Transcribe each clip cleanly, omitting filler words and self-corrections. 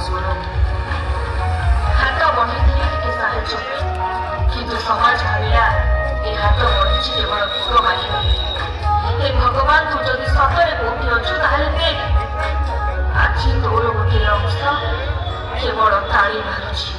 ସ୍ୱର ହାତ ବଢ଼ିଥିଲେ ଟିକେ ସାହାଯ୍ୟ କିନ୍ତୁ ସମାଜ ଭାବିଲା ଏ ହାତ ବଢ଼ିଛି କେବଳ ଭିକ ମାଗିବା। ହେ ଭଗବାନ, ତୁ ଯଦି ସତରେ କୋଉଠି ଅଛୁ ତାହେଲେ ଦେଖ, ଆଜି ତୋର ଗୋଟିଏ ଅଂଶ କେବଳ ତାଳି ମାରୁଛି।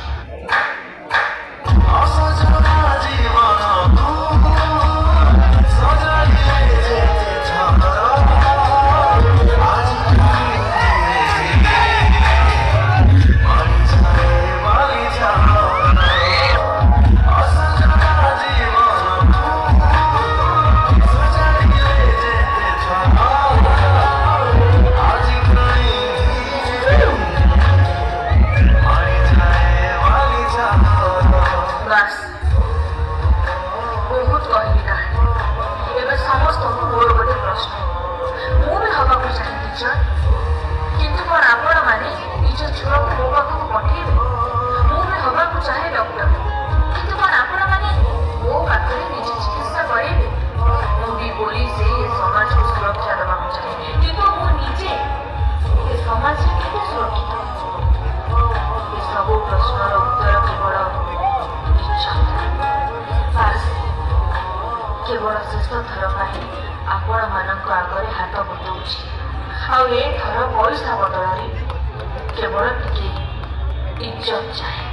ବହୁତ କହିଲି କାହାଣୀ, ଏବେ ସମସ୍ତଙ୍କୁ ମୋର ଗୋଟେ ପ୍ରଶ୍ନ। ମୁଁ ବି ହବାକୁ ଚାହେଁ ଟିଚର, କିନ୍ତୁ କ'ଣ ଆପଣମାନେ ନିଜ ଛୁଆକୁ ମୋ ପାଖକୁ ପଠେଇବେ? ମୁଁ ବି ହବାକୁ ଚାହେଁ ଡକ୍ଟର, କିନ୍ତୁ କ'ଣ ଆପଣମାନେ ମୋ ପାଖରେ ନିଜେ ଚିକିତ୍ସା କରେଇବେ? ମୁଁ ବି ପୋଲିସ ଏ ସମାଜକୁ ସୁରକ୍ଷା ଦେବାକୁ ଚାହେଁ, କିନ୍ତୁ ମୁଁ ନିଜେ ଏ ସମାଜରେ କେତେ ସୁରକ୍ଷିତ? ଏସବୁ ପ୍ରଶ୍ନର ଉତ୍ତର କେବଳ କେବଳ ଶେଷ ଥର ପାଇଁ ଆପଣମାନଙ୍କ ଆଗରେ ହାତ ବଢ଼ାଉଛି, ଆଉ ଏ ଥର ପଇସା ବଦଳରେ କେବଳ ଟିକେ ଇଜ୍ଜତ ଚାହେଁ।